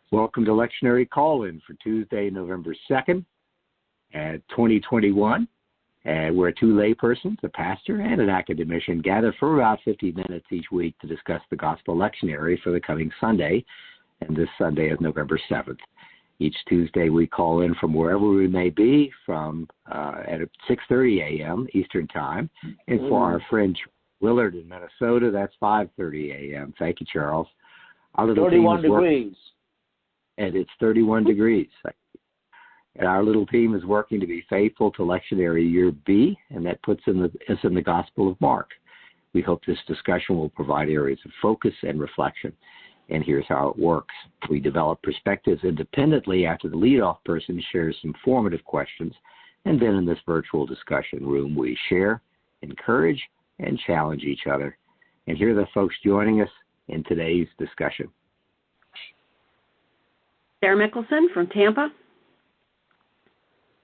Welcome to Lectionary Call-In for Tuesday, November 2nd, 2021. Where two laypersons, a pastor and an academician, gather for about 50 minutes each week to discuss the Gospel Lectionary for the coming Sunday, and this Sunday is November 7th. Each Tuesday we call in from wherever we may be at 6:30 a.m. Eastern Time. And for our friend Willard in Minnesota, that's 5:30 a.m. Thank you, Charles. Our little 31 degrees. And it's 31 degrees. And our little team is working to be faithful to Lectionary Year B, and that puts us in the Gospel of Mark. We hope this discussion will provide areas of focus and reflection. And here's how it works. We develop perspectives independently after the leadoff person shares some formative questions, and then in this virtual discussion room, we share, encourage, and challenge each other. And here are the folks joining us in today's discussion. Sarah Mickelson from Tampa.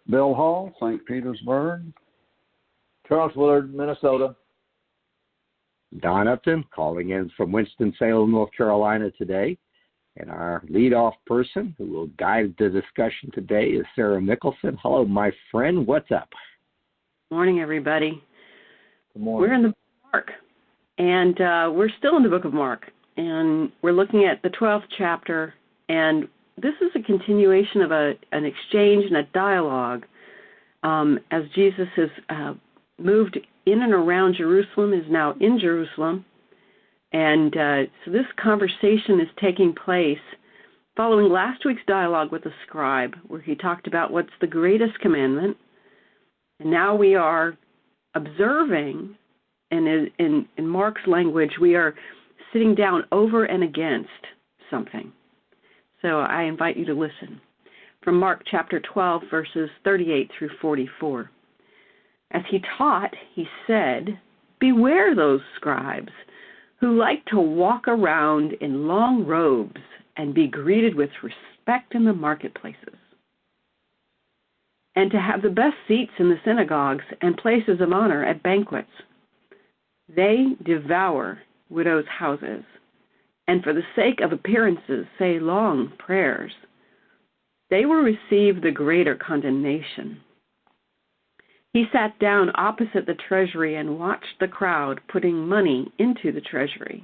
Bill Hall, St. Petersburg. Charles Willard, Minnesota. Don Upton, calling in from Winston-Salem, North Carolina today. And our leadoff person who will guide the discussion today is Sarah Mickelson. Hello, my friend. What's up? Morning, everybody. Good morning. We're in the book of Mark, and we're still in the book of Mark. And we're looking at the 12th chapter, and this is a continuation of an exchange and a dialogue as Jesus has moved in and around Jerusalem, is now in Jerusalem. And so this conversation is taking place following last week's dialogue with the scribe, where he talked about what's the greatest commandment. And now we are observing, and in Mark's language, we are sitting down over and against something. So I invite you to listen. From Mark chapter 12, verses 38 through 44. As he taught, he said, "Beware those scribes who like to walk around in long robes and be greeted with respect in the marketplaces, and to have the best seats in the synagogues and places of honor at banquets. They devour widows' houses, and for the sake of appearances say long prayers. They will receive the greater condemnation." He sat down opposite the treasury and watched the crowd putting money into the treasury.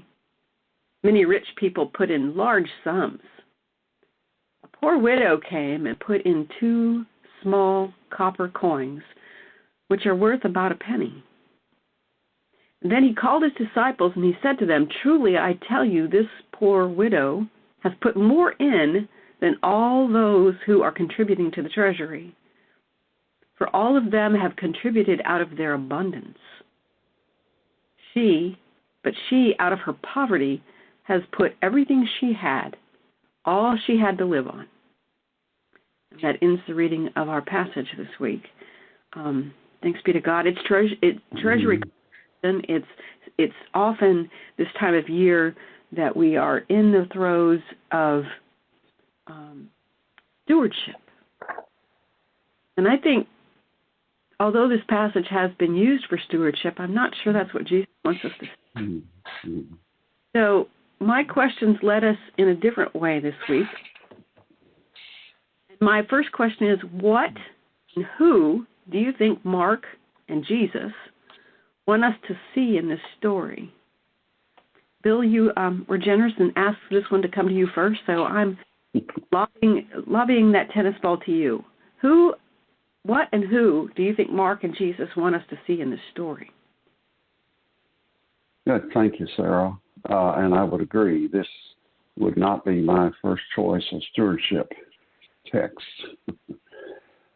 Many rich people put in large sums. A poor widow came and put in 2 small copper coins, which are worth about a penny. Then he called his disciples and he said to them, "Truly I tell you, this poor widow has put more in than all those who are contributing to the treasury. For all of them have contributed out of their abundance. But she, out of her poverty, has put everything she had, all she had to live on." And that ends the reading of our passage this week. Thanks be to God. It's treasury. It's often this time of year that we are in the throes of stewardship. And I think, although this passage has been used for stewardship, I'm not sure that's what Jesus wants us to see. Mm-hmm. So my questions led us in a different way this week. My first question is, what and who do you think Mark and Jesus want us to see in this story? Bill, you were generous and asked for this one to come to you first, so I'm lobbying that tennis ball to you. What and who do you think Mark and Jesus want us to see in this story? Good. Thank you, Sarah. And I would agree. This would not be my first choice of stewardship text.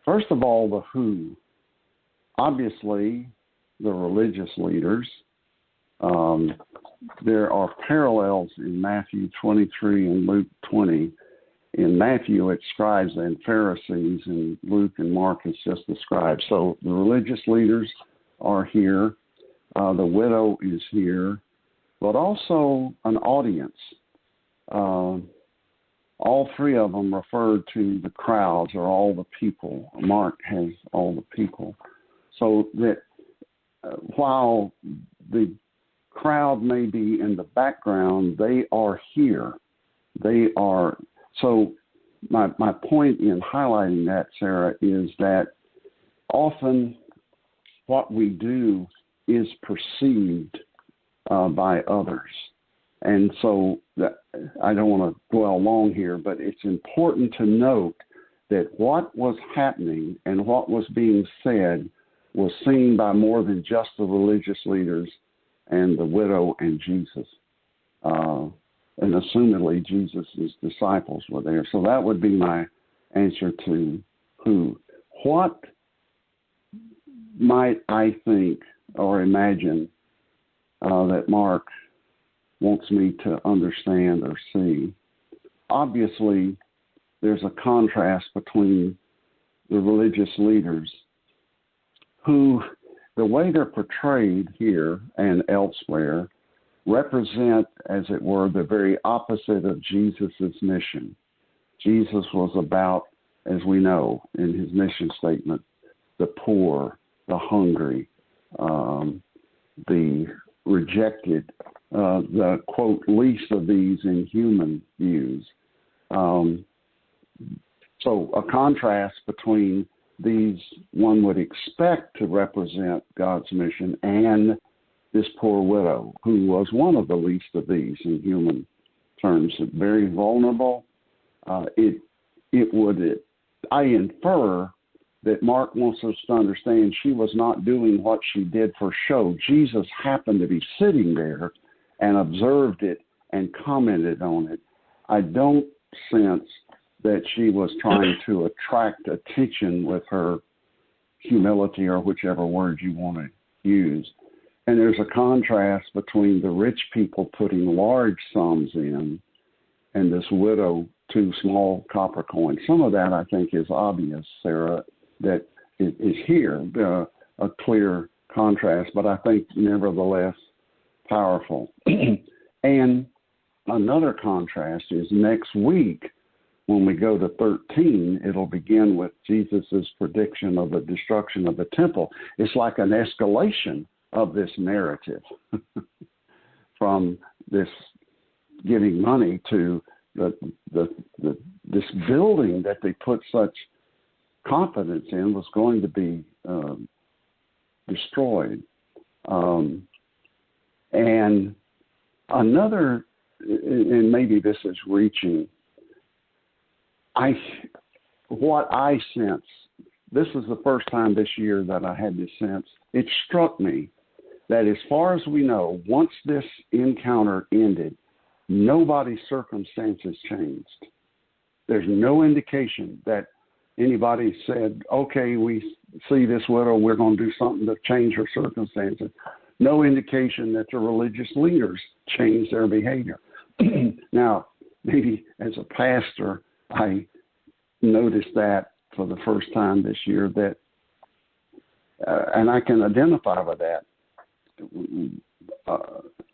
First of all, the who. Obviously, the religious leaders. There are parallels in Matthew 23 and Luke 20. In Matthew, it's scribes and Pharisees, and Luke and Mark, it's just the scribes. So the religious leaders are here. The widow is here, but also an audience. All three of them referred to the crowds or all the people. Mark has all the people. So that while the crowd may be in the background, they are here. They are So my point in highlighting that, Sarah, is that often what we do is perceived by others. And so I don't want to dwell long here, but it's important to note that what was happening and what was being said was seen by more than just the religious leaders and the widow and Jesus. And assumedly, Jesus' disciples were there. So that would be my answer to who. What might I think or imagine that Mark wants me to understand or see? Obviously, there's a contrast between the religious leaders who, the way they're portrayed here and elsewhere, represent, as it were, the very opposite of Jesus' mission. Jesus was about, as we know in his mission statement, the poor, the hungry, the rejected, the, quote, least of these in human views. So a contrast between these one would expect to represent God's mission and this poor widow, who was one of the least of these in human terms, very vulnerable. I infer that Mark wants us to understand she was not doing what she did for show. Jesus happened to be sitting there and observed it and commented on it. I don't sense that she was trying to attract attention with her humility, or whichever word you want to use. And there's a contrast between the rich people putting large sums in and this widow 2 small copper coins. Some of that, I think, is obvious, Sarah, that is here, a clear contrast, but I think nevertheless powerful. And another contrast is next week, when we go to 13, it'll begin with Jesus' prediction of the destruction of the temple. It's like an escalation of this narrative from this giving money to this building that they put such confidence in was going to be destroyed. And another, and maybe this is reaching, what I sense, this is the first time this year that I had this sense, it struck me that as far as we know, once this encounter ended, nobody's circumstances changed. There's no indication that anybody said, okay, we see this widow, we're going to do something to change her circumstances. No indication that the religious leaders changed their behavior. Now, maybe as a pastor, I noticed that for the first time this year, that, and I can identify with that. An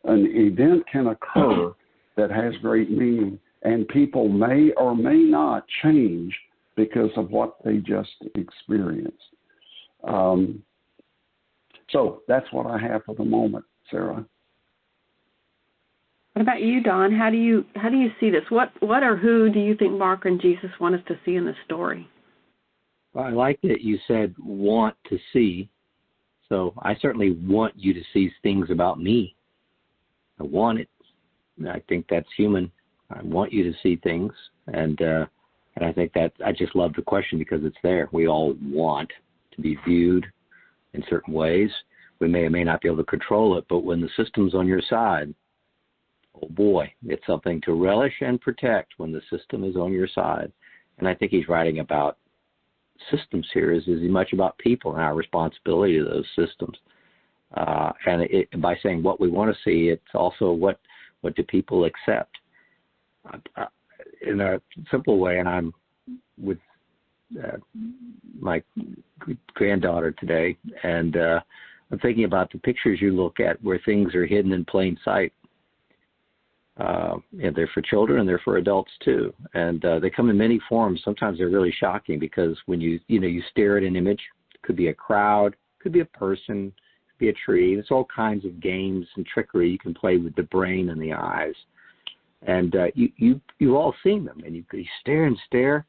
event can occur that has great meaning, and people may or may not change because of what they just experienced. So that's what I have for the moment, Sarah. What about you, Don? How do you see this? What or who do you think Mark and Jesus want us to see in this story? Well, I like that you said want to see. So I certainly want you to see things about me. I want it. I think that's human. I want you to see things, and I think that I just love the question because it's there. We all want to be viewed in certain ways. We may or may not be able to control it, but when the system's on your side, oh boy, it's something to relish and protect when the system is on your side. And I think he's writing about systems here is much about people and our responsibility to those systems. And by saying what we want to see, it's also what do people accept. In a simple way, and I'm with my granddaughter today, and I'm thinking about the pictures you look at where things are hidden in plain sight. And they're for children and they're for adults too. And they come in many forms. Sometimes they're really shocking because when you stare at an image, it could be a crowd, could be a person, could be a tree. There's all kinds of games and trickery you can play with the brain and the eyes. And you've all seen them, and you stare and stare.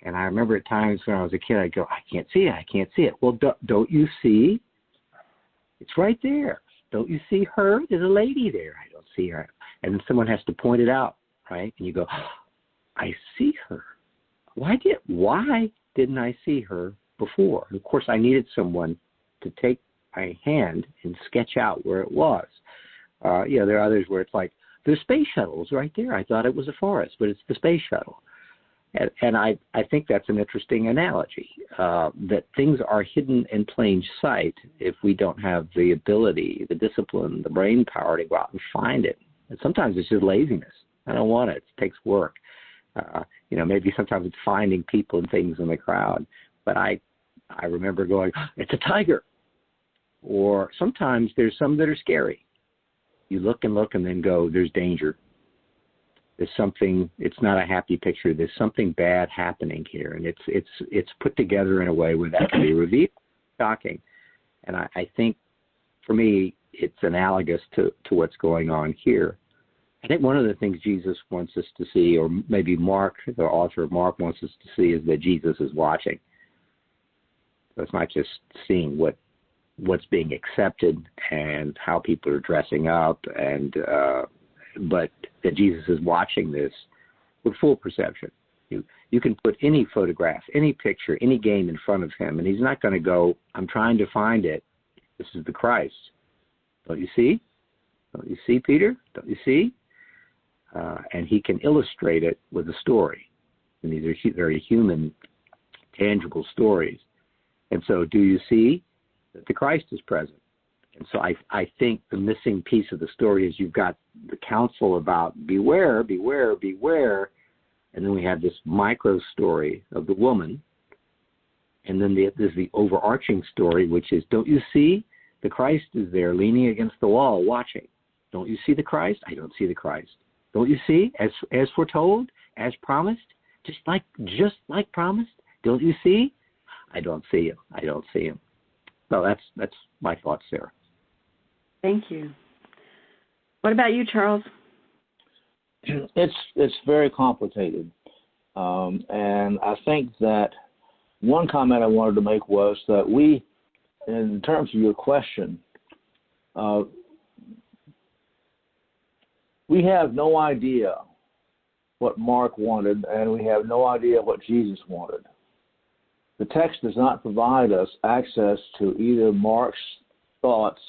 And I remember at times when I was a kid, I'd go, I can't see it, I can't see it. Well, don't you see? It's right there. Don't you see her? There's a lady there. I don't see her. And then someone has to point it out, right? And you go, I see her. Why didn't I see her before? And of course, I needed someone to take my hand and sketch out where it was. There are others where it's like, the space shuttle's right there. I thought it was a forest, but it's the space shuttle. And I think that's an interesting analogy, that things are hidden in plain sight if we don't have the ability, the discipline, the brain power to go out and find it. And sometimes it's just laziness. I don't want it. It takes work. Maybe sometimes it's finding people and things in the crowd. But I remember going, it's a tiger. Or sometimes there's some that are scary. You look and look and then go, there's danger. There's something, it's not a happy picture. There's something bad happening here. And it's put together in a way where that can be revealed. Shocking. And I think for me, it's analogous to what's going on here. I think one of the things Jesus wants us to see, or maybe Mark, the author of Mark, wants us to see, is that Jesus is watching. So it's not just seeing what's being accepted and how people are dressing up, but that Jesus is watching this with full perception. You can put any photograph, any picture, any game in front of him, and he's not going to go, I'm trying to find it. This is the Christ. Don't you see? Don't you see, Peter? Don't you see? And he can illustrate it with a story. And these are very human, tangible stories. And so do you see that the Christ is present? And so I think the missing piece of the story is you've got the counsel about beware, beware, beware, and then we have this micro story of the woman, and then there's the overarching story, which is, don't you see? The Christ is there leaning against the wall watching. Don't you see the Christ? I don't see the Christ. Don't you see? As foretold, as promised, just like promised. Don't you see? I don't see him. I don't see him. So that's my thoughts there. Thank you. What about you, Charles? It's very complicated, and I think that one comment I wanted to make was that we, in terms of your question, we have no idea what Mark wanted, and we have no idea what Jesus wanted. The text does not provide us access to either Mark's thoughts.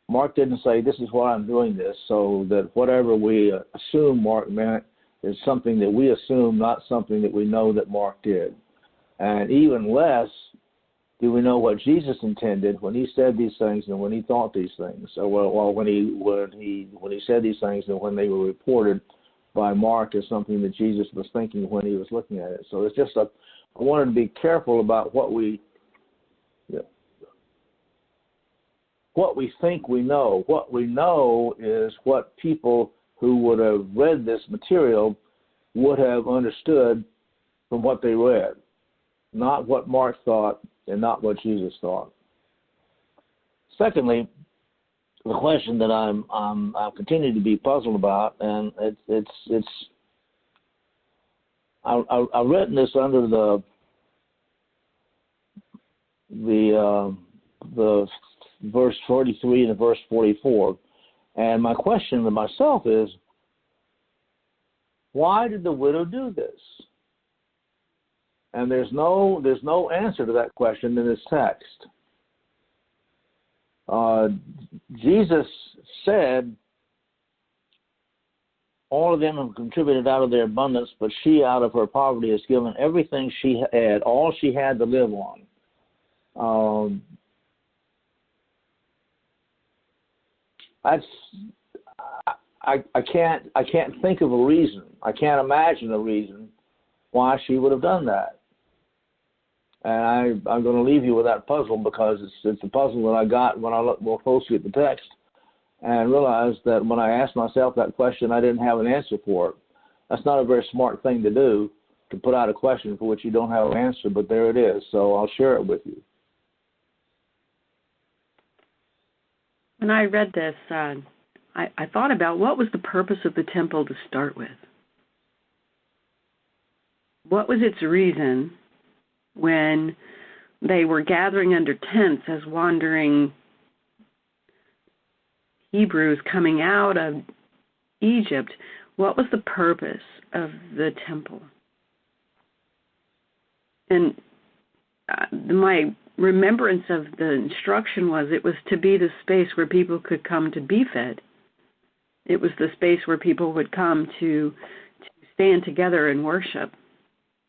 Mark didn't say, this is why I'm doing this, so that whatever we assume Mark meant is something that we assume, not something that we know that Mark did. And even less do we know what Jesus intended when he said these things and when he thought these things, or when he said these things and when they were reported by Mark as something that Jesus was thinking when he was looking at it. So it's just I wanted to be careful about what we think we know. What we know is what people who would have read this material would have understood from what they read, not what Mark thought and not what Jesus thought. Secondly, the question that I continue to be puzzled about, and I've written this under the verse 43 and verse 44, and my question to myself is, why did the widow do this? And there's no answer to that question in this text. Jesus said, all of them have contributed out of their abundance, but she out of her poverty has given everything she had, all she had to live on. I can't think of a reason. I can't imagine a reason why she would have done that. And I'm going to leave you with that puzzle because it's a puzzle that I got when I looked more closely at the text and realized that when I asked myself that question, I didn't have an answer for it. That's not a very smart thing to do, to put out a question for which you don't have an answer, but there it is. So I'll share it with you. When I read this, I thought about what was the purpose of the temple to start with. What was its reason when they were gathering under tents as wandering Hebrews coming out of Egypt? What was the purpose of the temple? And my remembrance of the instruction was it was to be the space where people could come to be fed. It was the space where people would come to stand together and worship.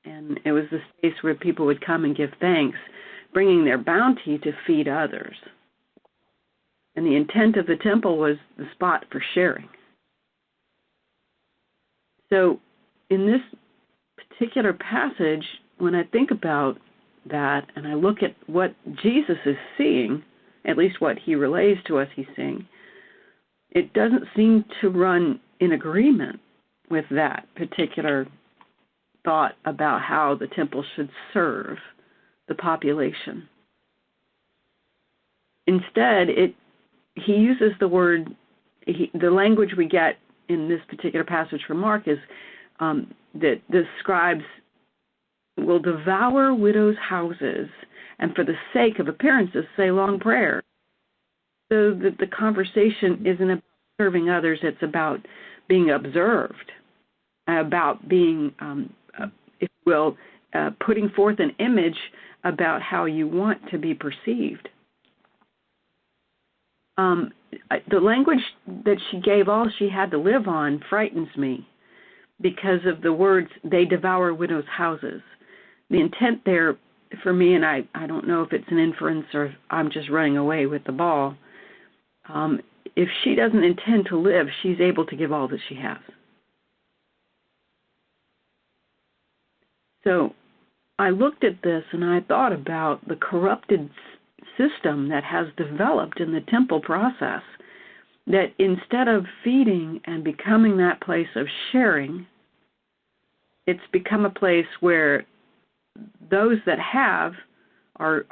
And it was the space where people would come and give thanks, bringing their bounty to feed others. And the intent of the temple was the spot for sharing. So in this particular passage, when I think about that and I look at what Jesus is seeing, at least what he relays to us he's seeing, it doesn't seem to run in agreement with that particular thought about how the temple should serve the population. Instead, he uses the word, the language we get in this particular passage from Mark is that the scribes will devour widows' houses and for the sake of appearances say long prayers. So that the conversation isn't about serving others, it's about being observed, about being, if you will, putting forth an image about how you want to be perceived. The language that she gave all she had to live on frightens me because of the words, they devour widows' houses. The intent there for me, and I don't know if it's an inference or if I'm just running away with the ball, if she doesn't intend to live, she's able to give all that she has. So I looked at this and I thought about the corrupted system that has developed in the temple process, that instead of feeding and becoming that place of sharing, it's become a place where those that have are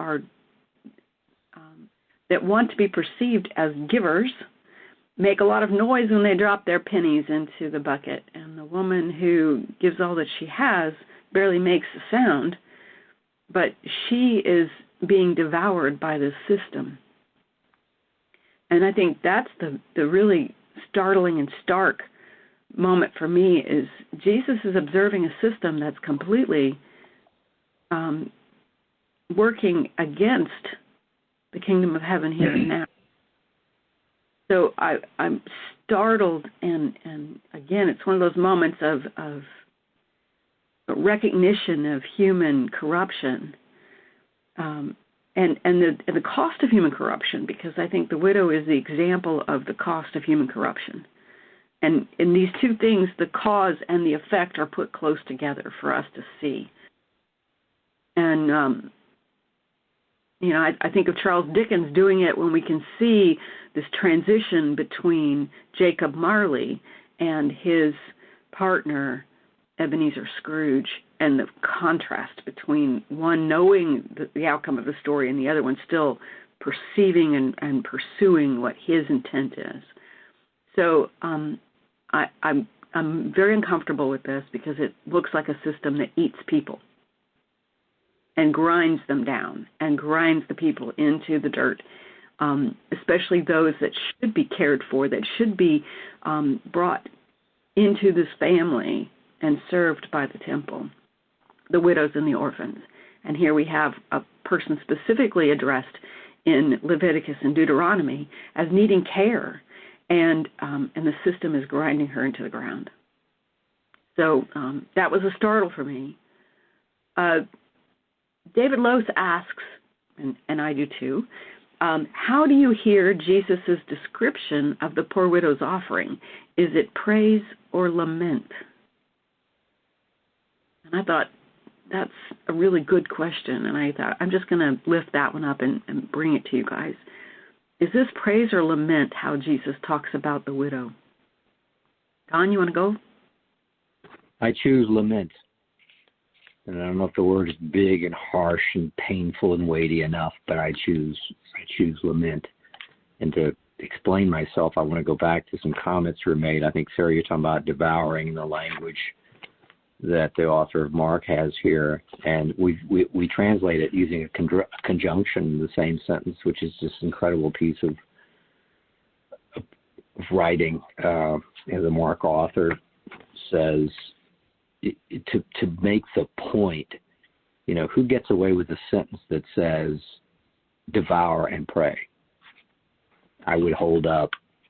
that want to be perceived as givers make a lot of noise when they drop their pennies into the bucket, and the woman who gives all that she has barely makes a sound, but she is being devoured by this system. And I think that's the really startling and stark moment for me is Jesus is observing a system that's completely working against the kingdom of heaven here and now. So I'm startled, and again, it's one of those moments of recognition of human corruption, and the cost of human corruption, because I think the widow is the example of the cost of human corruption. And in these two things, the cause and the effect are put close together for us to see. And I think of Charles Dickens doing it when we can see this transition between Jacob Marley and his partner, Ebenezer Scrooge, and the contrast between one knowing the outcome of the story and the other one still perceiving and pursuing what his intent is. So I'm very uncomfortable with this because it looks like a system that eats people and grinds them down and grinds the people into the dirt, especially those that should be cared for, that should be brought into this family and served by the temple, the widows and the orphans. And here we have a person specifically addressed in Leviticus and Deuteronomy as needing care, and the system is grinding her into the ground. So that was a startle for me. David Lose asks, and I do too, how do you hear Jesus' description of the poor widow's offering? Is it praise or lament? And I thought, that's a really good question, and I thought, I'm just going to lift that one up and bring it to you guys. Is this praise or lament how Jesus talks about the widow? Don, you want to go? I choose lament. And I don't know if the word is big and harsh and painful and weighty enough, but I choose lament. And to explain myself, I want to go back to some comments were made. I think, Sarah, you're talking about devouring the language that the author of Mark has here, and we translate it using a conjunction in the same sentence, which is just an incredible piece of writing. The Mark author says to make the point, who gets away with a sentence that says devour and pray? I would hold up.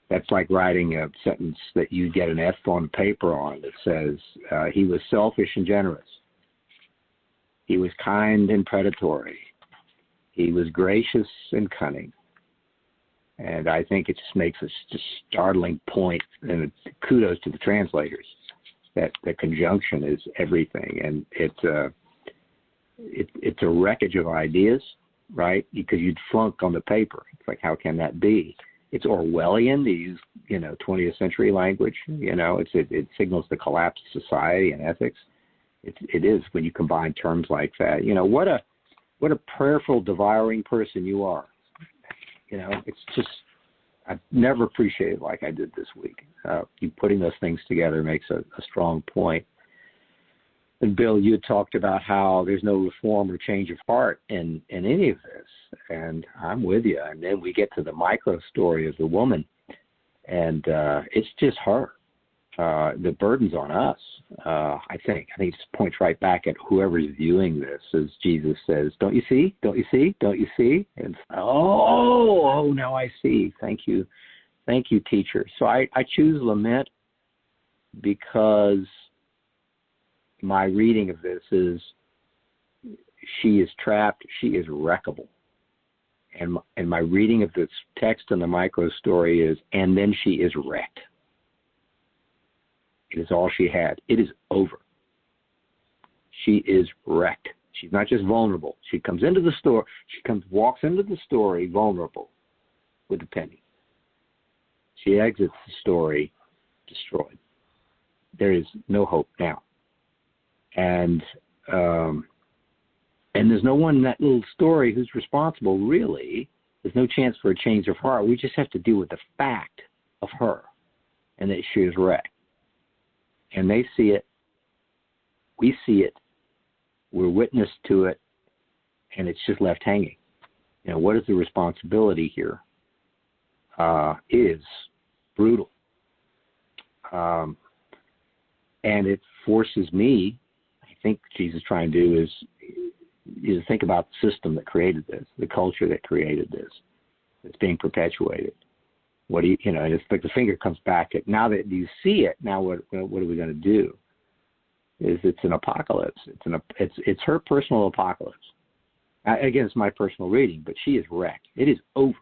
That's like writing a sentence that you get an F on paper on that says he was selfish and generous. He was kind and predatory. He was gracious and cunning. And I think it just makes a just startling point, and kudos to the translators, that the conjunction is everything. And it's a wreckage of ideas, right? Because you'd flunk on the paper. It's like, how can that be? It's Orwellian to use, 20th century language. It signals the collapse of society and ethics. It is when you combine terms like that. What a prayerful, devouring person you are. It's just, I've never appreciated like I did this week. You putting those things together makes a strong point. And Bill, you had talked about how there's no reform or change of heart in any of this, and I'm with you. And then we get to the micro story of the woman, and it's just her. The burden's on us. I think it just points right back at whoever's viewing this, as Jesus says, "Don't you see? Don't you see? Don't you see?" And oh, now I see. Thank you, teacher. So I choose lament because my reading of this is she is trapped, she is wreckable. And my reading of this text in the micro story is, and then she is wrecked. It is all she had. It is over. She is wrecked. She's not just vulnerable. She comes into the store, walks into the story vulnerable with a penny. She exits the story destroyed. There is no hope now. And there's no one in that little story who's responsible, really. There's no chance for a change of heart. We just have to deal with the fact of her and that she is wrecked. And they see it. We see it. We're witness to it. And it's just left hanging. What is the responsibility here? Is brutal. And it forces me, I think Jesus trying to do is think about the system that created this, the culture that created this, that's being perpetuated. What do you, it's like the finger comes back at, now that you see it, now what are we going to do? It's an apocalypse. It's her personal apocalypse. Again, it's my personal reading, but she is wrecked. It is over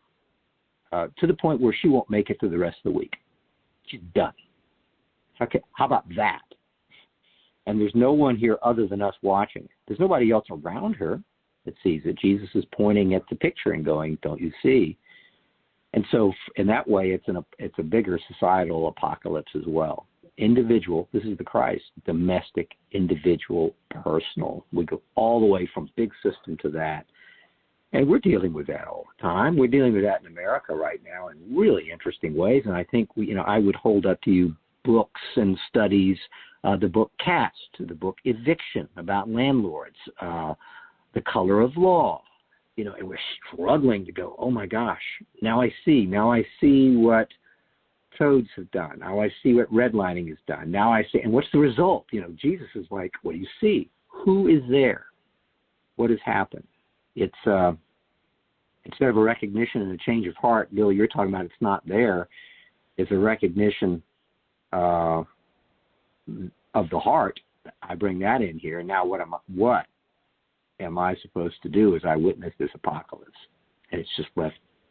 to the point where she won't make it through the rest of the week. She's done. Okay, how about that? And there's no one here other than us watching. There's nobody else around her that sees it. Jesus is pointing at the picture and going, "Don't you see?" And so, in that way, it's a bigger societal apocalypse as well. Individual. This is the Christ. Domestic, individual, personal. We go all the way from big system to that, and we're dealing with that all the time. We're dealing with that in America right now in really interesting ways. And I think I would hold up to you books and studies. The book Cast, the book Eviction, about landlords, The Color of Law, and we're struggling to go, oh my gosh, now I see what codes have done. Now I see what redlining has done. Now I see, and what's the result? Jesus is like, what do you see? Who is there? What has happened? It's instead of a recognition and a change of heart, Bill, you're talking about it's not there. It's a recognition of the heart. I bring that in here. Now what am I supposed to do as I witness this apocalypse? And it's just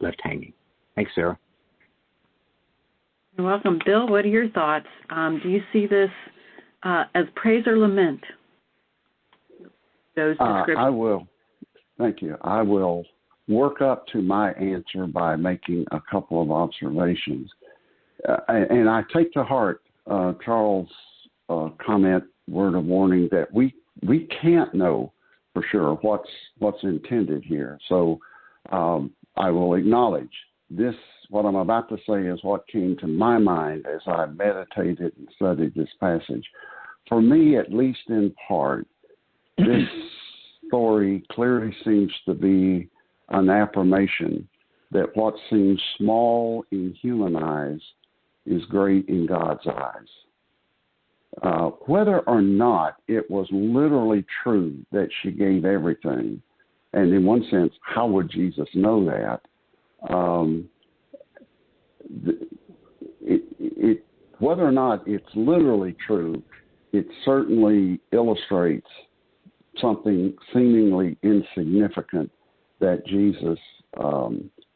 left hanging. Thanks, Sarah. You're welcome. Bill, what are your thoughts? Do you see this as praise or lament? Those descriptions. I will. Thank you. I will work up to my answer by making a couple of observations. And I take to heart Charles' comment, word of warning, that we can't know for sure what's intended here. So I will acknowledge this what I'm about to say is what came to my mind as I meditated and studied this passage. For me, at least in part, this story clearly seems to be an affirmation that what seems small in human eyes is great in God's eyes. Whether or not it was literally true that she gave everything, and in one sense, how would Jesus know that? Whether or not it's literally true, it certainly illustrates something seemingly insignificant that Jesus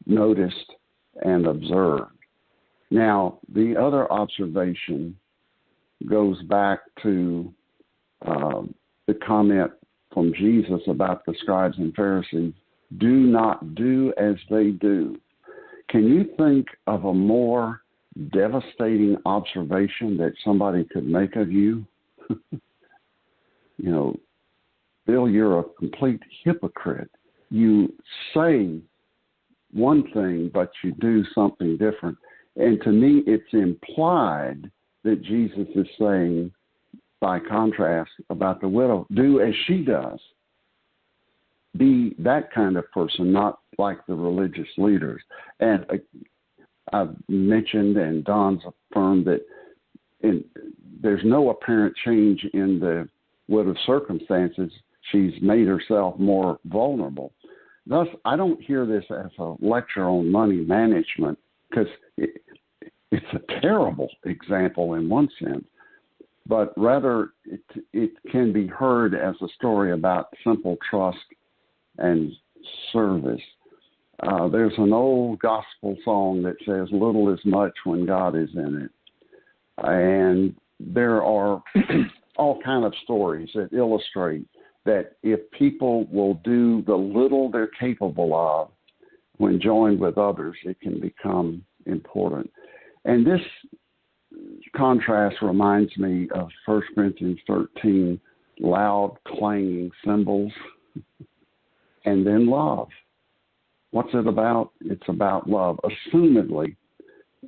noticed and observed. Now, the other observation goes back to the comment from Jesus about the scribes and Pharisees, do not do as they do. Can you think of a more devastating observation that somebody could make of you? Bill, you're a complete hypocrite. You say one thing, but you do something different. And to me, it's implied that Jesus is saying, by contrast, about the widow, do as she does. Be that kind of person, not like the religious leaders. And I've mentioned, and Don's affirmed, that there's no apparent change in the widow's circumstances. She's made herself more vulnerable. Thus, I don't hear this as a lecture on money management, because it's a terrible example in one sense, but rather it can be heard as a story about simple trust and service. There's an old gospel song that says, little is much when God is in it. And there are all kind of stories that illustrate that if people will do the little they're capable of when joined with others, it can become important. And this contrast reminds me of 1 Corinthians 13, loud, clanging cymbals, and then love. What's it about? It's about love. Assumedly,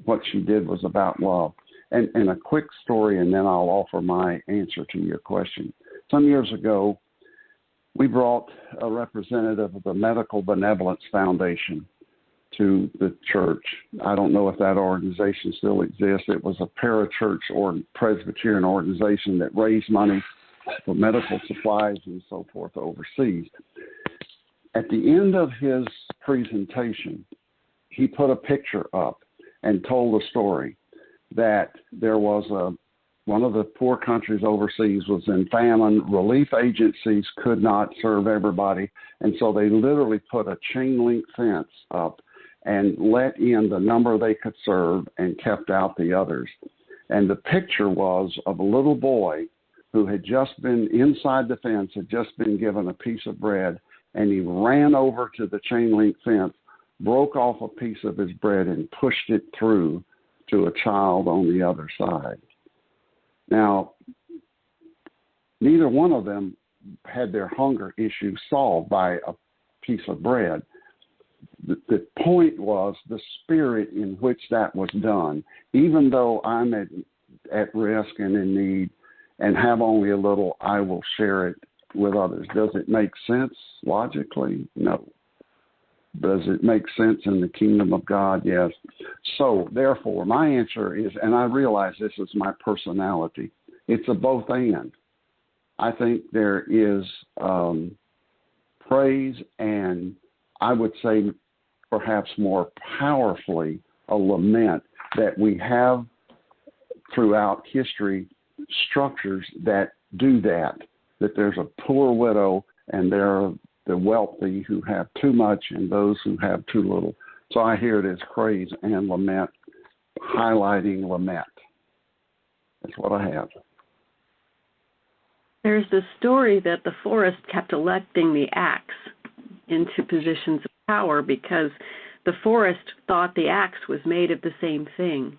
what she did was about love. And a quick story, and then I'll offer my answer to your question. Some years ago, we brought a representative of the Medical Benevolence Foundation to the church. I don't know if that organization still exists. It was a parachurch or Presbyterian organization that raised money for medical supplies and so forth overseas. At the end of his presentation, he put a picture up and told a story that there was one of the poor countries overseas was in famine. Relief agencies could not serve everybody, and so they literally put a chain link fence up and let in the number they could serve and kept out the others. And the picture was of a little boy who had just been inside the fence, had just been given a piece of bread, and he ran over to the chain link fence, broke off a piece of his bread, and pushed it through to a child on the other side. Now, neither one of them had their hunger issue solved by a piece of bread. The point was the spirit in which that was done. Even though I'm at risk and in need and have only a little, I will share it with others. Does it make sense logically? No. Does it make sense in the kingdom of God? Yes. So, therefore, my answer is, and I realize this is my personality, it's a both and. I think there is praise and, I would say, perhaps more powerfully, a lament that we have throughout history, structures that do that there's a poor widow and there are the wealthy who have too much and those who have too little. So I hear it as praise and lament, highlighting lament. That's what I have. There's this story that the forest kept electing the axe into positions of power because the forest thought the axe was made of the same thing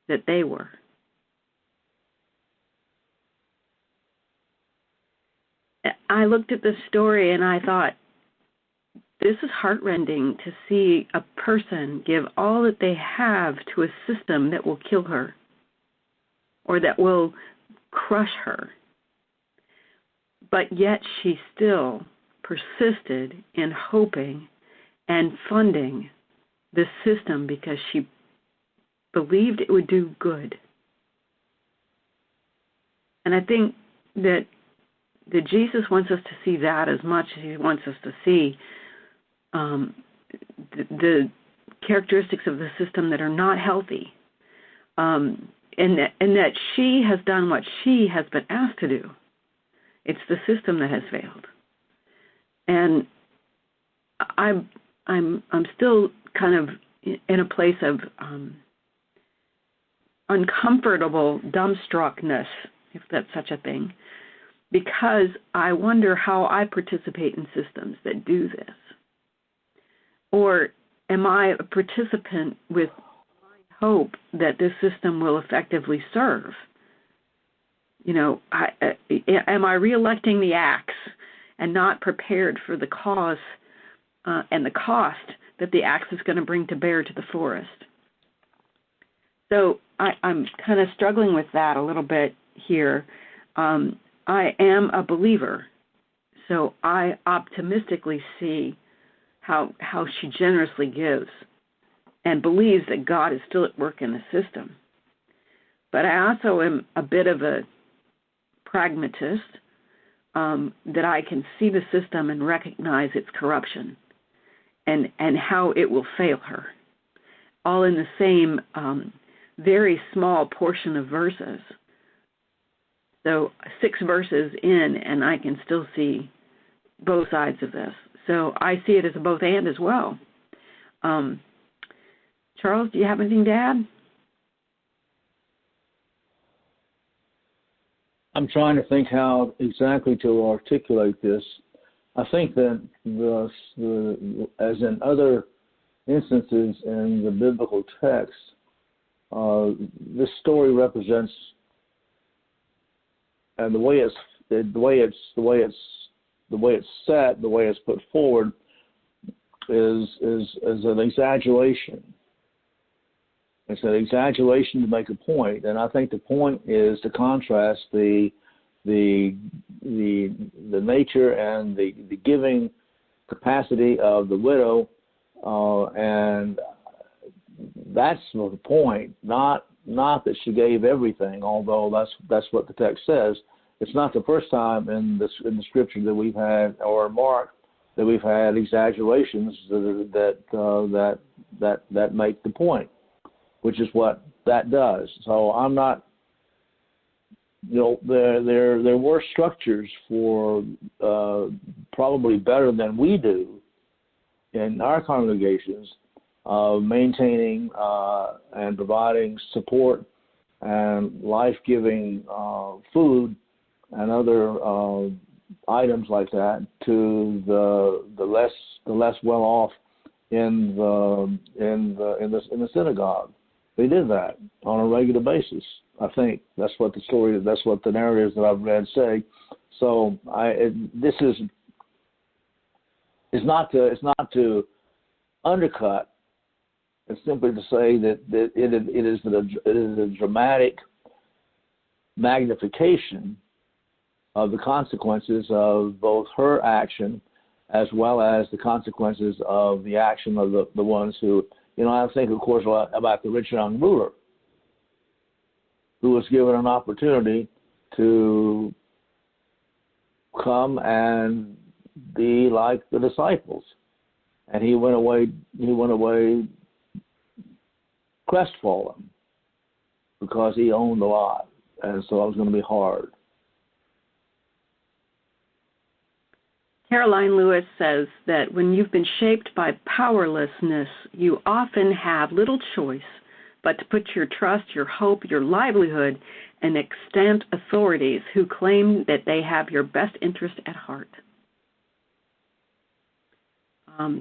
that they were. I looked at this story and I thought, this is heartrending to see a person give all that they have to a system that will kill her or that will crush her. But yet she still persisted in hoping and funding the system because she believed it would do good. And I think that Jesus wants us to see that as much as he wants us to see the characteristics of the system that are not healthy, and that she has done what she has been asked to do. It's the system that has failed, and I'm still kind of in a place of uncomfortable dumbstruckness, if that's such a thing, because I wonder how I participate in systems that do this. Or am I a participant with hope that this system will effectively serve? You know, am I reelecting the axe and not prepared for the cause and the cost that the axe is going to bring to bear to the forest? So I'm kind of struggling with that a little bit here. I am a believer, so I optimistically see how she generously gives and believes that God is still at work in the system. But I also am a bit of a pragmatist, that I can see the system and recognize its corruption and how it will fail her, all in the same very small portion of verses. So 6 verses in, and I can still see both sides of this. So I see it as a both and as well. Charles, do you have anything to add? I'm trying to think how exactly to articulate this. I think that as in other instances in the biblical text, this story represents, and the way it's set, the way it's put forward, is an exaggeration. It's an exaggeration to make a point, and I think the point is to contrast the nature and the giving capacity of the widow, and that's the point. Not that she gave everything, although that's what the text says. It's not the first time in the scripture that we've had, or Mark, that we've had exaggerations that make the point, which is what that does. So I'm not, there were structures for probably better than we do in our congregations of maintaining and providing support and life-giving food and other items like that to the less well off in the synagogue. They did that on a regular basis. I think that's what the narratives that I've read say. So it's not to undercut. It's simply to say that it is a dramatic magnification of the consequences of both her action as well as the consequences of the action of the ones who, I think, of course, about the rich young ruler who was given an opportunity to come and be like the disciples. And he went away crestfallen because he owned a lot. And so it was going to be hard. Caroline Lewis says that when you've been shaped by powerlessness, you often have little choice but to put your trust, your hope, your livelihood in extant authorities who claim that they have your best interest at heart.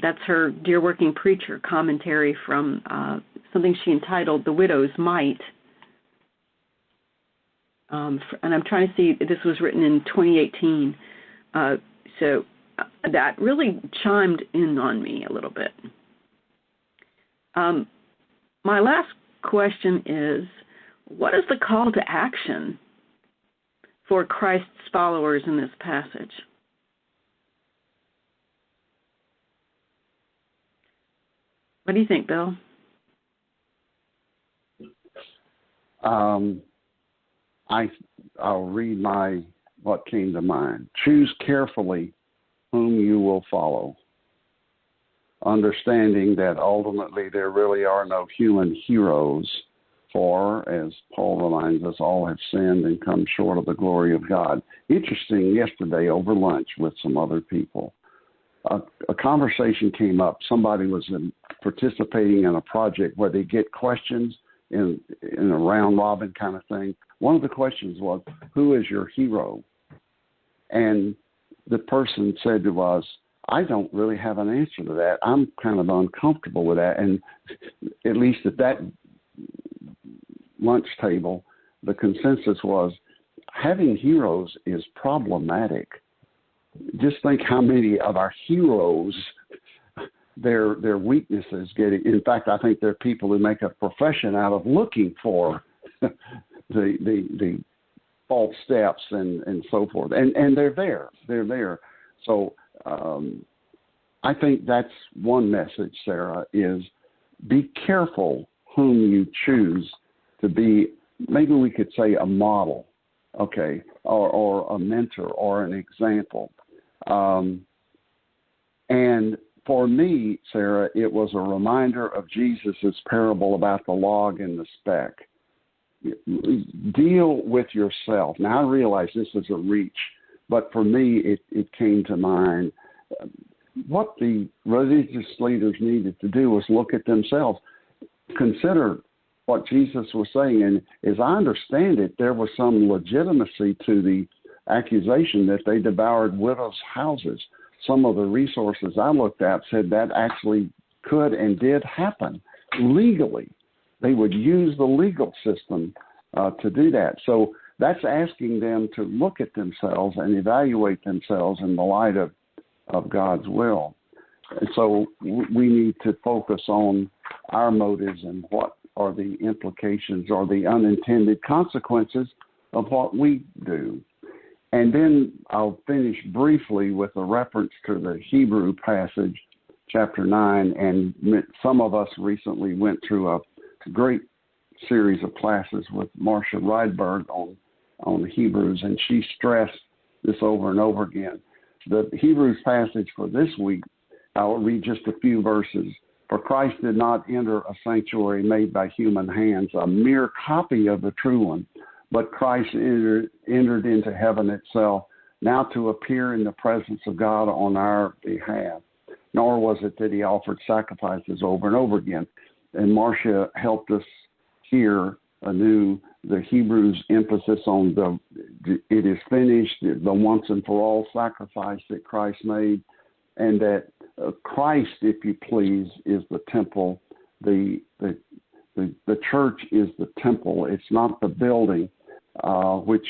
That's her Dear Working Preacher commentary from something she entitled The Widow's Might. And I'm trying to see, this was written in 2018. So that really chimed in on me a little bit. My last question is, what is the call to action for Christ's followers in this passage? What do you think, Bill? I'll read what came to mind. Choose carefully whom you will follow, understanding that ultimately there really are no human heroes, for, as Paul reminds us, all have sinned and come short of the glory of God. Interesting, yesterday over lunch with some other people, a conversation came up. Somebody was participating in a project where they get questions in a round robin kind of thing. One of the questions was, who is your hero? And the person said to us, I don't really have an answer to that. I'm kind of uncomfortable with that. And at least at that lunch table, the consensus was having heroes is problematic. Just think how many of our heroes, their weaknesses get it. In fact, I think there are people who make a profession out of looking for the false steps and so forth. And they're there. So I think that's one message, Sarah, is be careful whom you choose to be, maybe we could say a model, okay, or a mentor or an example. And for me, Sarah, it was a reminder of Jesus' parable about the log and the speck. Deal with yourself. Now, I realize this is a reach, but for me, it came to mind. What the religious leaders needed to do was look at themselves, consider what Jesus was saying. And as I understand it, there was some legitimacy to the accusation that they devoured widows' houses. Some of the resources I looked at said that actually could and did happen legally. They would use the legal system to do that. So that's asking them to look at themselves and evaluate themselves in the light of God's will. And so we need to focus on our motives and what are the implications or the unintended consequences of what we do. And then I'll finish briefly with a reference to the Hebrew passage, chapter 9. And some of us recently went through a great series of classes with Marcia Rydberg on Hebrews, and she stressed this over and over again. The Hebrews passage for this week, I'll read just a few verses. For Christ did not enter a sanctuary made by human hands, a mere copy of the true one, but Christ entered into heaven itself, now to appear in the presence of God on our behalf. Nor was it that he offered sacrifices over and over again. And Marcia helped us hear anew the Hebrews' emphasis on it is finished, the once and for all sacrifice that Christ made, and that Christ, if you please, is the temple. The church is the temple. It's not the building, which,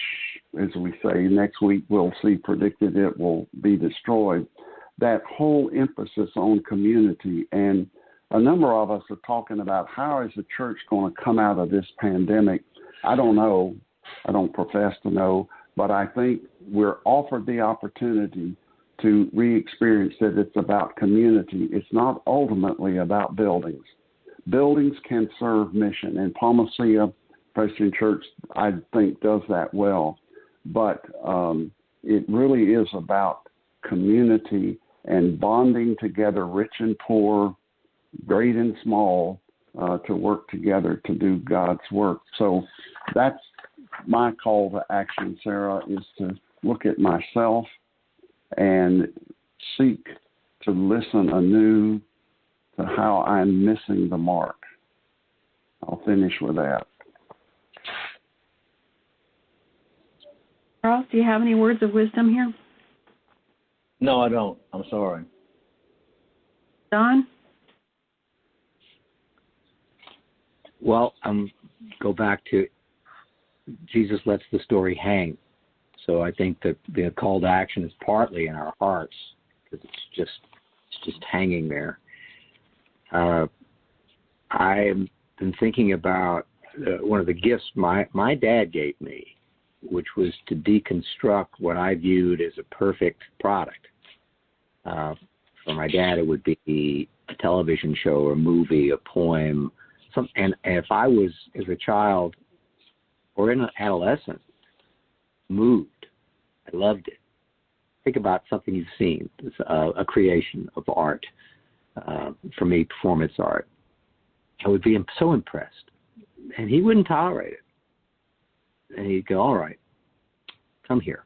as we say, next week we'll see predicted it will be destroyed. That whole emphasis on community, and a number of us are talking about how is the church going to come out of this pandemic. I don't know. I don't profess to know, but I think we're offered the opportunity to re-experience that it's about community. It's not ultimately about buildings. Buildings can serve mission, and Palmacia Presbyterian Church, I think, does that well. But it really is about community and bonding together, rich and poor, great and small, to work together to do God's work. So that's my call to action, Sarah, is to look at myself and seek to listen anew to how I'm missing the mark. I'll finish with that. Charles, do you have any words of wisdom here? No, I don't. I'm sorry. Don? Well, go back to Jesus lets the story hang. So I think that the call to action is partly in our hearts because it's just hanging there. I've been thinking about one of the gifts my dad gave me, which was to deconstruct what I viewed as a perfect product. For my dad, it would be a television show, a movie, a poem, and if I was, as a child or an adolescent, moved, I loved it. Think about something you've seen. It's a creation of art. For me, performance art. I would be so impressed. And he wouldn't tolerate it. And he'd go, all right, come here.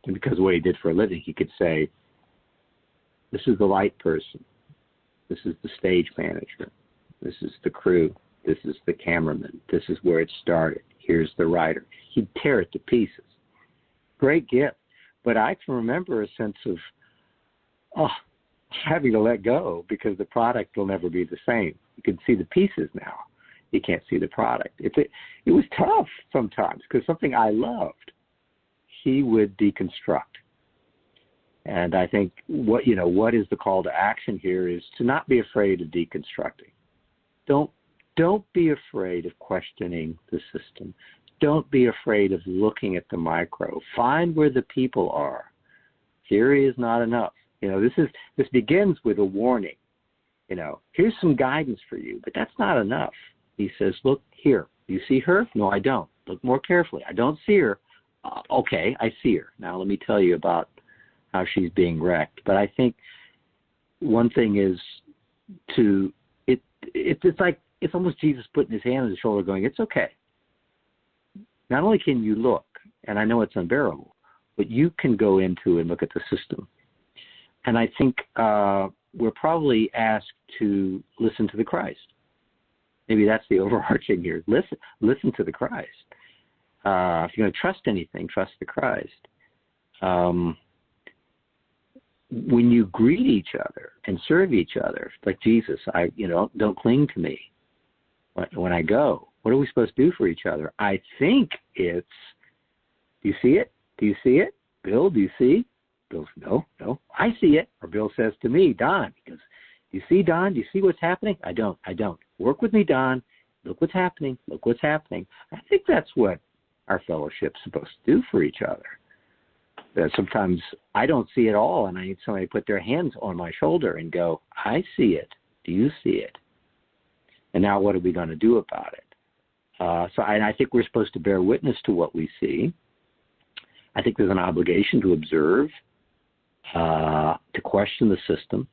And because of what he did for a living, he could say, this is the light person. This is the stage manager. This is the crew. This is the cameraman. This is where it started. Here's the writer. He'd tear it to pieces. Great gift. But I can remember a sense of, having to let go because the product will never be the same. You can see the pieces now. You can't see the product. It was tough sometimes because something I loved, he would deconstruct. And I think what is the call to action here is to not be afraid of deconstructing. Don't be afraid of questioning the system. Don't be afraid of looking at the micro. Find where the people are. Theory is not enough. This begins with a warning. Here's some guidance for you, but that's not enough. He says, look here. You see her? No, I don't. Look more carefully. I don't see her. Okay, I see her. Now let me tell you about how she's being wrecked. But I think one thing is it's almost Jesus putting his hand on his shoulder going, it's okay. Not only can you look, and I know it's unbearable, but you can go into and look at the system. And I think we're probably asked to listen to the Christ. Maybe that's the overarching here. Listen to the Christ. If you're going to trust anything, trust the Christ. When you greet each other and serve each other, like Jesus, don't cling to me when I go. What are we supposed to do for each other? I think it's, do you see it? Do you see it? Bill, do you see? Bill says, no, I see it. Or Bill says to me, Don, he goes, do you see, Don? Do you see what's happening? I don't. Work with me, Don. Look what's happening. I think that's what our fellowship's supposed to do for each other. Sometimes I don't see it all, and I need somebody to put their hands on my shoulder and go, I see it. Do you see it? And now what are we going to do about it? And I think we're supposed to bear witness to what we see. I think there's an obligation to observe, to question the system,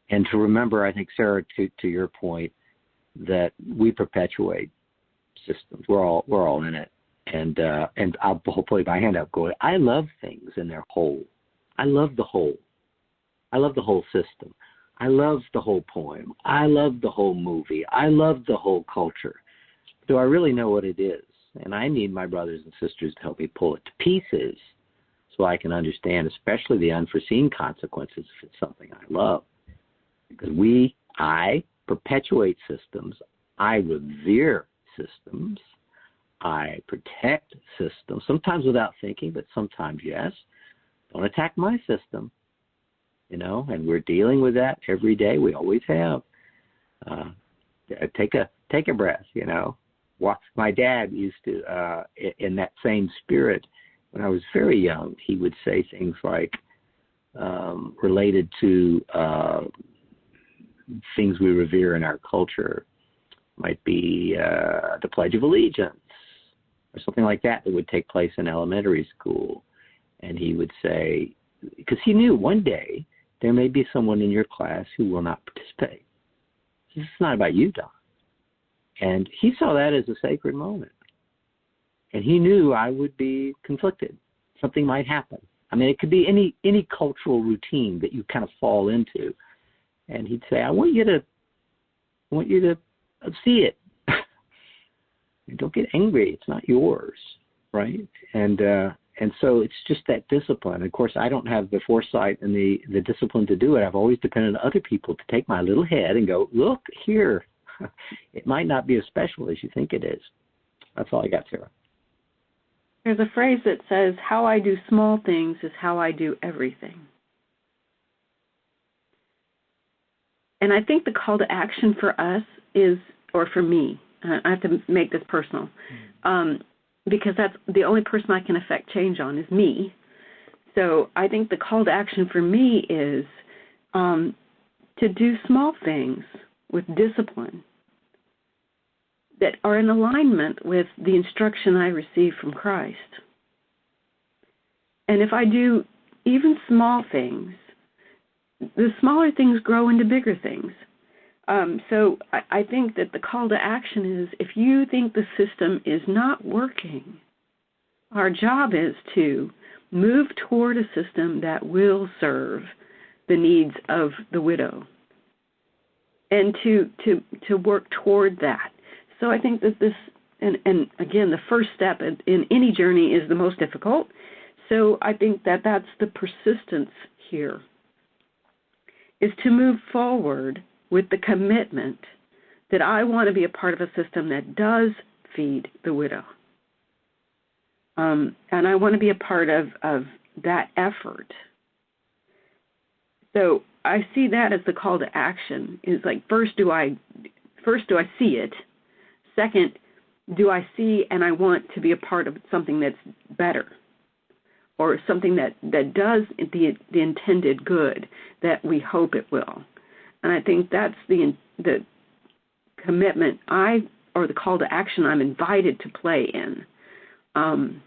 and to remember, I think, Sarah, to your point, that we perpetuate systems. We're all in it. And I'll put my hand up going, I love things in their whole. I love the whole. I love the whole system. I love the whole poem. I love the whole movie. I love the whole culture. Do I really know what it is? And I need my brothers and sisters to help me pull it to pieces so I can understand, especially the unforeseen consequences if it's something I love. Because I perpetuate systems. I revere systems. I protect systems, sometimes without thinking, but sometimes yes. Don't attack my system, and we're dealing with that every day. We always have. Take a breath, My dad used to, in that same spirit, when I was very young, he would say things like, related to things we revere in our culture, might be the Pledge of Allegiance, or something like that would take place in elementary school. And he would say, because he knew one day there may be someone in your class who will not participate. This is not about you, Don. And he saw that as a sacred moment. And he knew I would be conflicted. Something might happen. I mean, it could be any cultural routine that you kind of fall into. And he'd say, I want you to see it. Don't get angry. It's not yours, right? And so it's just that discipline. Of course, I don't have the foresight and the discipline to do it. I've always depended on other people to take my little head and go, look here. It might not be as special as you think it is. That's all I got, Sarah. There's a phrase that says, how I do small things is how I do everything. And I think the call to action for us is, or for me, I have to make this personal, because that's the only person I can affect change on is me. So I think the call to action for me is to do small things with discipline that are in alignment with the instruction I receive from Christ. And if I do even small things, the smaller things grow into bigger things. So I think that the call to action is, if you think the system is not working, our job is to move toward a system that will serve the needs of the widow, and to work toward that. So I think that this, and again, the first step in any journey is the most difficult. So I think that that's the persistence here, is to move forward with the commitment that I want to be a part of a system that does feed the widow. And I want to be a part of that effort. So I see that as the call to action, is like, first do I see it? Second, do I see and I want to be a part of something that's better, or something that does the intended good that we hope it will. And I think that's the commitment or the call to action I'm invited to play in. And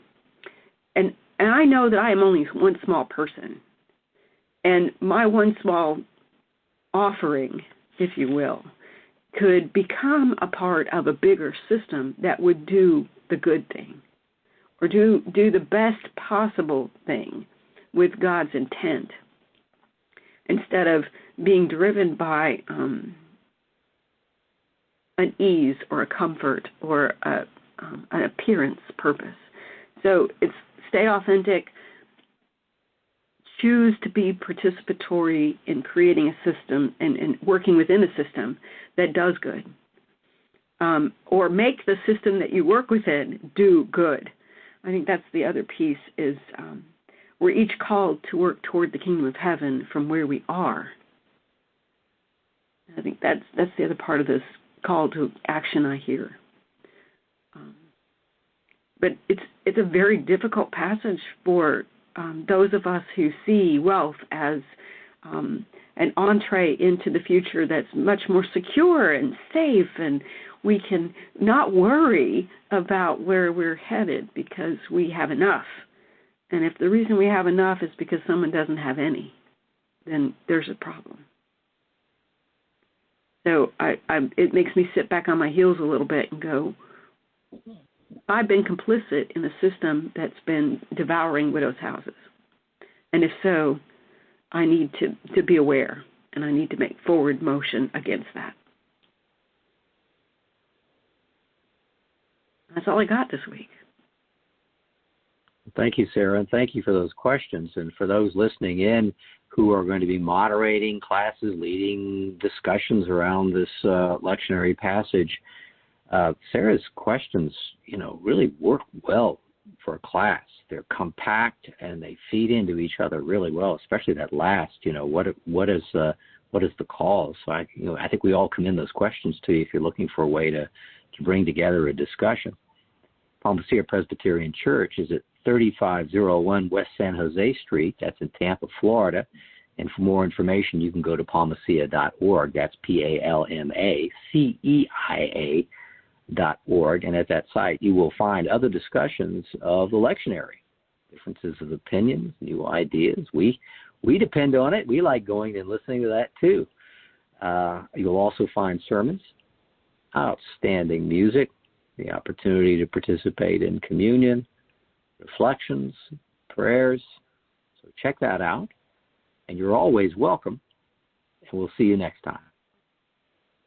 I know that I am only one small person. And my one small offering, if you will, could become a part of a bigger system that would do the good thing, or do the best possible thing with God's intent, instead of being driven by an ease or a comfort or an appearance purpose. So it's stay authentic, choose to be participatory in creating a system and working within a system that does good, or make the system that you work within do good. I think that's the other piece, is we're each called to work toward the kingdom of heaven from where we are. I think that's the other part of this call to action I hear. But it's a very difficult passage for those of us who see wealth as an entree into the future that's much more secure and safe, and we can not worry about where we're headed because we have enough. And if the reason we have enough is because someone doesn't have any, then there's a problem. So it makes me sit back on my heels a little bit and go, I've been complicit in a system that's been devouring widows' houses. And if so, I need to be aware, and I need to make forward motion against that. That's all I got this week. Thank you, Sarah, and thank you for those questions. And for those listening in who are going to be moderating classes, leading discussions around this lectionary passage, Sarah's questions, really work well for a class. They're compact and they feed into each other really well, especially that last, what is the cause? So I think we all commend those questions to you if you're looking for a way to bring together a discussion. Palmacia Presbyterian Church is at 3501 West San Jose Street. That's in Tampa, Florida. And for more information, you can go to palmacia.org. That's PALMACEIA.org. And at that site, you will find other discussions of the lectionary, differences of opinions, new ideas. We depend on it. We like going and listening to that too. You'll also find sermons, outstanding music, the opportunity to participate in communion, reflections, prayers. So check that out. And you're always welcome. And we'll see you next time.